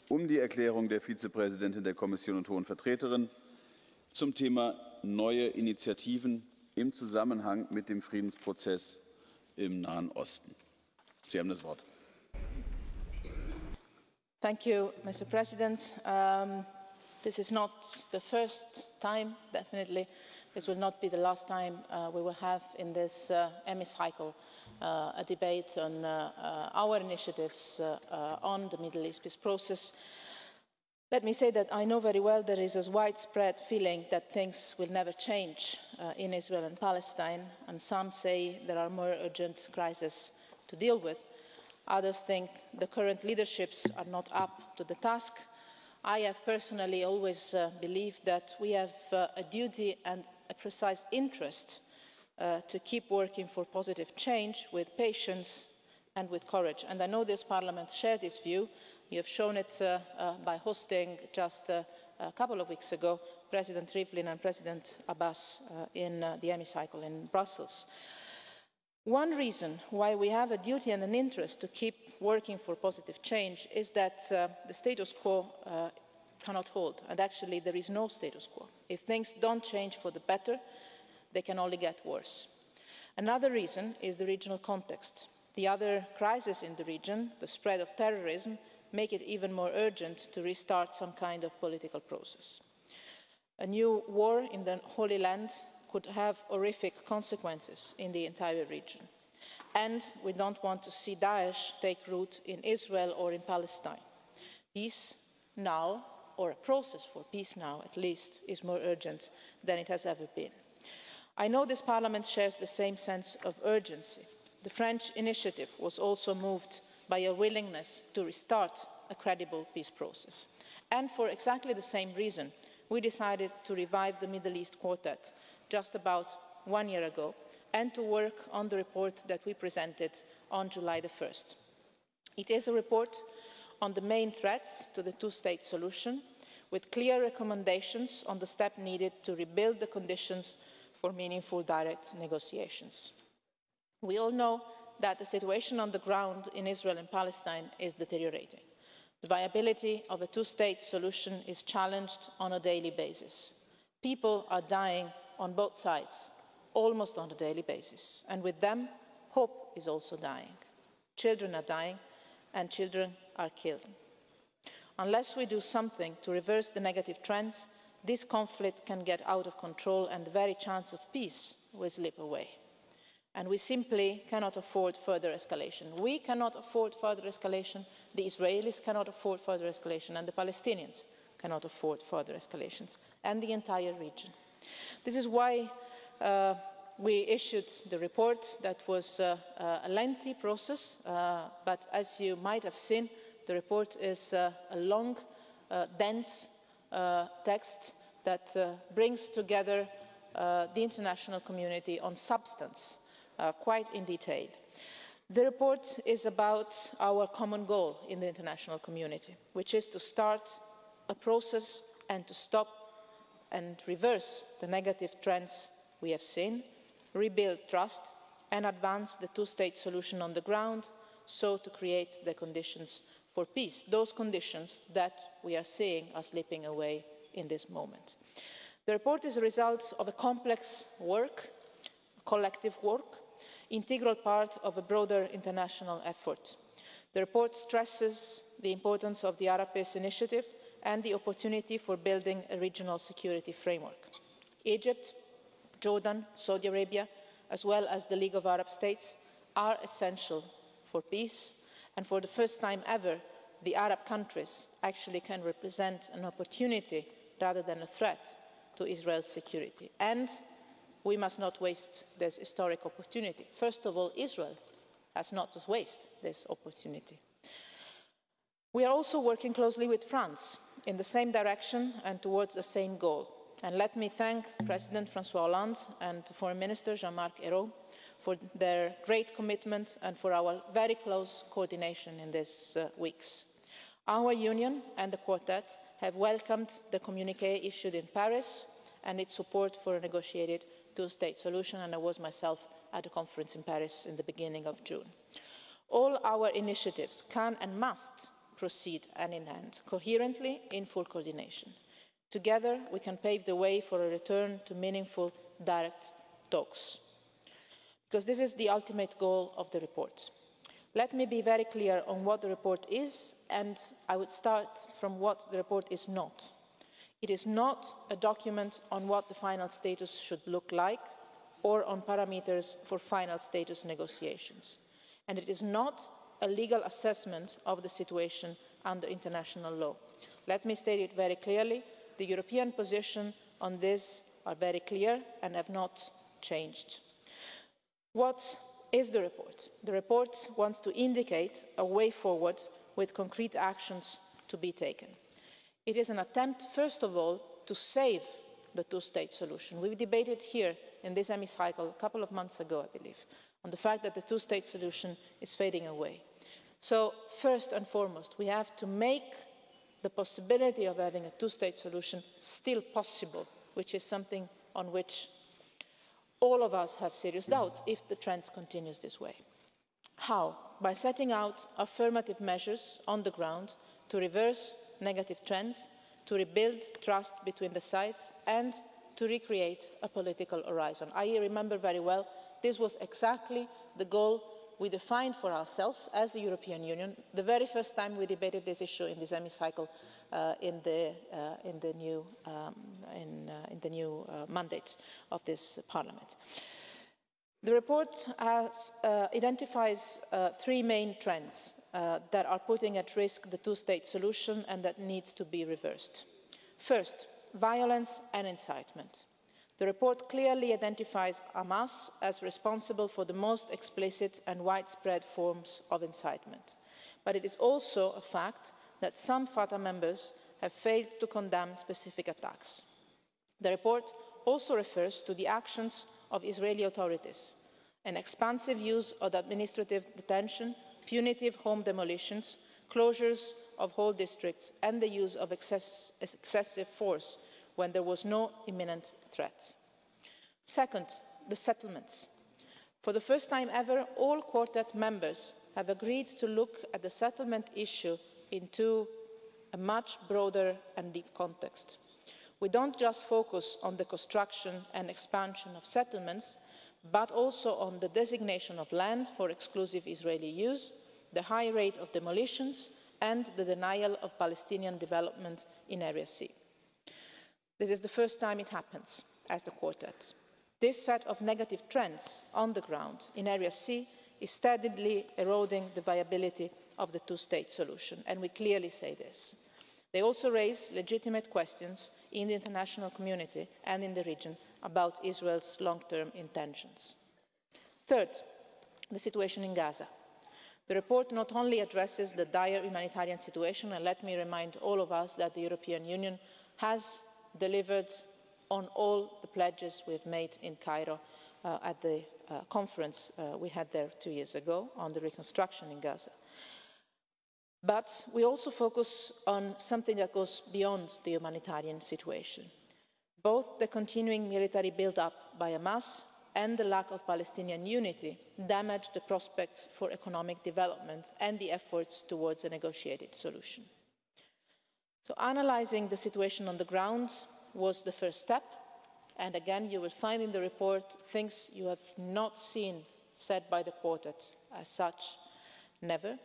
Die Erklärung der Vizepräsidentin der Kommission und Hohen Vertreterin zum Thema neue Initiativen im Zusammenhang mit dem Friedensprozess im Nahen Osten. Sie haben das Wort. Thank you, Mr. President. This is not the first time, definitely. This will not be the last time we will have in this hemicycle a debate on our initiatives on the Middle East peace process. Let me say that I know very well there is a widespread feeling that things will never change in Israel and Palestine, and some say there are more urgent crises to deal with. Others think the current leaderships are not up to the task. I have personally always believed that we have a duty and a precise interest to keep working for positive change with patience and with courage. And I know this Parliament shares this view. You have shown it by hosting just a couple of weeks ago President Rivlin and President Abbas in the hemicycle in Brussels. One reason why we have a duty and an interest to keep working for positive change is that the status quo cannot hold, and actually there is no status quo. If things don't change for the better, they can only get worse. Another reason is the regional context. The other crises in the region, the spread of terrorism, make it even more urgent to restart some kind of political process. A new war in the Holy Land could have horrific consequences in the entire region. And we don't want to see Daesh take root in Israel or in Palestine. Peace now, or a process for peace now at least, is more urgent than it has ever been. I know this Parliament shares the same sense of urgency. The French initiative was also moved by a willingness to restart a credible peace process. And for exactly the same reason, we decided to revive the Middle East Quartet just about 1 year ago and to work on the report that we presented on July the 1st. It is a report on the main threats to the two-state solution, with clear recommendations on the steps needed to rebuild the conditions for meaningful direct negotiations. We all know that the situation on the ground in Israel and Palestine is deteriorating. The viability of a two-state solution is challenged on a daily basis. People are dying on both sides, almost on a daily basis, and with them, hope is also dying. Children are dying, and children are killed. Unless we do something to reverse the negative trends, this conflict can get out of control and the very chance of peace will slip away. And we simply cannot afford further escalation. We cannot afford further escalation, the Israelis cannot afford further escalation, and the Palestinians cannot afford further escalations, and the entire region. This is why we issued the report. That was a lengthy process, but as you might have seen, the report is a long, dense text that brings together the international community on substance, quite in detail. The report is about our common goal in the international community, which is to start a process and to stop and reverse the negative trends we have seen, rebuild trust and advance the two-state solution on the ground, so to create the conditions for peace, those conditions that we are seeing are slipping away in this moment. The report is a result of a complex work, collective work, integral part of a broader international effort. The report stresses the importance of the Arab Peace Initiative and the opportunity for building a regional security framework. Egypt, Jordan, Saudi Arabia, as well as the League of Arab States, are essential for peace, and for the first time ever, the Arab countries actually can represent an opportunity rather than a threat to Israel's security. And we must not waste this historic opportunity. First of all, Israel has not to waste this opportunity. We are also working closely with France in the same direction and towards the same goal. And let me thank President François Hollande and Foreign Minister Jean-Marc Ayrault for their great commitment and for our very close coordination in these weeks. Our Union and the Quartet have welcomed the communiqué issued in Paris and its support for a negotiated two-state solution, and I was myself at a conference in Paris in the beginning of June. All our initiatives can and must proceed hand in hand, coherently, in full coordination. Together, we can pave the way for a return to meaningful, direct talks. Because this is the ultimate goal of the report. Let me be very clear on what the report is, and I would start from what the report is not. It is not a document on what the final status should look like or on parameters for final status negotiations. And it is not a legal assessment of the situation under international law. Let me state it very clearly. The European position on this are very clear and have not changed. What is the report? The report wants to indicate a way forward with concrete actions to be taken. It is an attempt, first of all, to save the two-state solution. We debated here in this hemicycle a couple of months ago, I believe, on the fact that the two-state solution is fading away. So, first and foremost, we have to make the possibility of having a two-state solution still possible, which is something on which all of us have serious doubts if the trend continues this way. How? By setting out affirmative measures on the ground to reverse negative trends, to rebuild trust between the sides and to recreate a political horizon. I remember very well this was exactly the goal we defined for ourselves as the European Union the very first time we debated this issue in this hemicycle in the new mandate of this Parliament. The report identifies three main trends that are putting at risk the two-state solution and that need to be reversed. First, violence and incitement. The report clearly identifies Hamas as responsible for the most explicit and widespread forms of incitement. But it is also a fact that some Fatah members have failed to condemn specific attacks. The report also refers to the actions of Israeli authorities, an expansive use of administrative detention, punitive home demolitions, closures of whole districts and the use of excessive force when there was no imminent threat. Second, the settlements. For the first time ever, all Quartet members have agreed to look at the settlement issue into a much broader and deep context. We don't just focus on the construction and expansion of settlements, but also on the designation of land for exclusive Israeli use, the high rate of demolitions and the denial of Palestinian development in Area C. This is the first time it happens as the Quartet. This set of negative trends on the ground in Area C is steadily eroding the viability of the two-state solution, and we clearly say this. They also raise legitimate questions in the international community and in the region about Israel's long-term intentions. Third, the situation in Gaza. The report not only addresses the dire humanitarian situation, and let me remind all of us that the European Union has delivered on all the pledges we've made in Cairo at the conference we had there 2 years ago on the reconstruction in Gaza. But we also focus on something that goes beyond the humanitarian situation. Both the continuing military build-up by Hamas and the lack of Palestinian unity damage the prospects for economic development and the efforts towards a negotiated solution. So analysing the situation on the ground was the first step, and again you will find in the report things you have not seen said by the Quartet as such, never.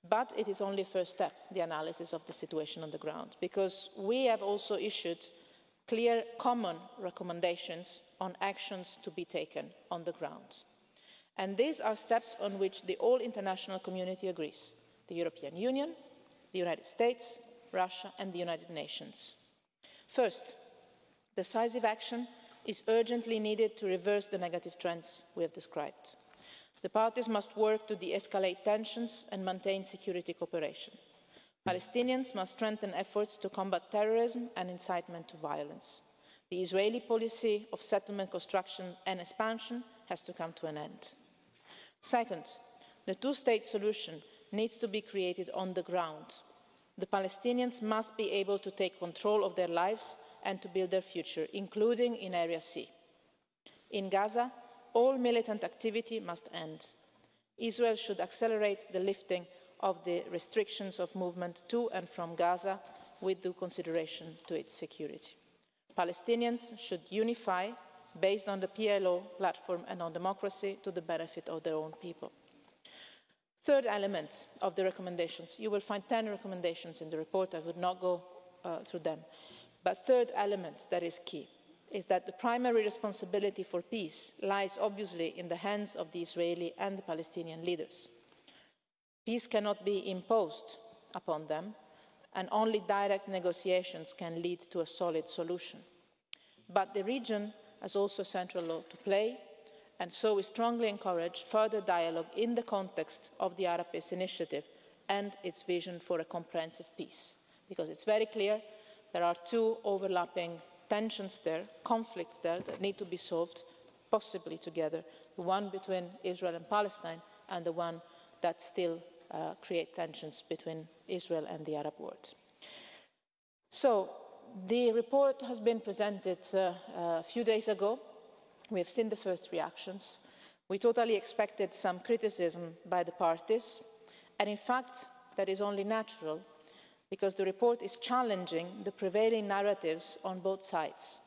But it is only a first step, the analysis of the situation on the ground, because we have also issued clear common recommendations on actions to be taken on the ground. And these are steps on which the whole international community agrees: the European Union, the United States, Russia and the United Nations. First, decisive action is urgently needed to reverse the negative trends we have described. The parties must work to de-escalate tensions and maintain security cooperation. Palestinians must strengthen efforts to combat terrorism and incitement to violence. The Israeli policy of settlement construction and expansion has to come to an end. Second, the two-state solution needs to be created on the ground. The Palestinians must be able to take control of their lives and to build their future, including in Area C. In Gaza, all militant activity must end. Israel should accelerate the lifting of the restrictions of movement to and from Gaza with due consideration to its security. Palestinians should unify based on the PLO platform and on democracy to the benefit of their own people. Third element of the recommendations, you will find 10 recommendations in the report, I would not go through them. But third element that is key is that the primary responsibility for peace lies obviously in the hands of the Israeli and the Palestinian leaders. Peace cannot be imposed upon them, and only direct negotiations can lead to a solid solution. But the region has also a central role to play, and so we strongly encourage further dialogue in the context of the Arab Peace Initiative and its vision for a comprehensive peace. Because it's very clear there are two overlapping tensions there, conflicts there that need to be solved, possibly together, the one between Israel and Palestine and the one that still create tensions between Israel and the Arab world. So the report has been presented a few days ago. We have seen the first reactions. We totally expected some criticism by the parties, and in fact that is only natural because the report is challenging the prevailing narratives on both sides.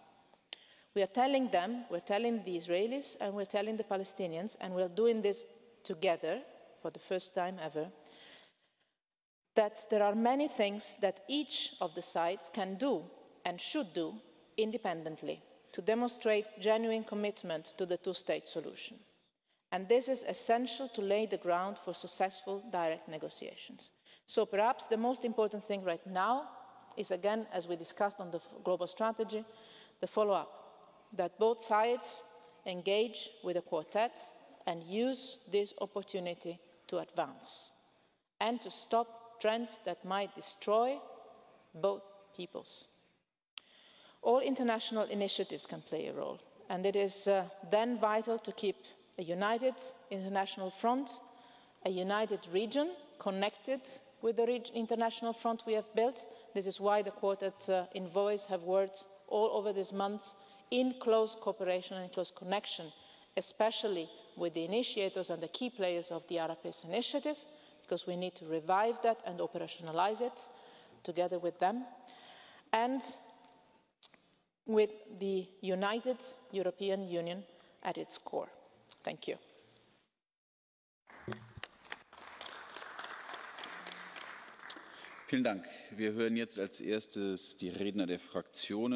We are telling them, we're telling the Israelis and we're telling the Palestinians, and we're doing this together for the first time ever, that there are many things that each of the sides can do and should do independently to demonstrate genuine commitment to the two-state solution. And this is essential to lay the ground for successful direct negotiations. So perhaps the most important thing right now is, again, as we discussed on the global strategy, the follow-up, that both sides engage with the quartet and use this opportunity to advance and to stop trends that might destroy both peoples. All international initiatives can play a role, and it is then vital to keep a united international front, a united region connected with the international front we have built. This is why the Quartet envoys have worked all over these months in close cooperation and close connection, especially with the initiators and the key players of the Arab Peace Initiative, because we need to revive that and operationalise it together with them, and with the united European Union at its core. Thank you. Vielen Dank. Wir hören jetzt als erstes die Redner der Fraktionen.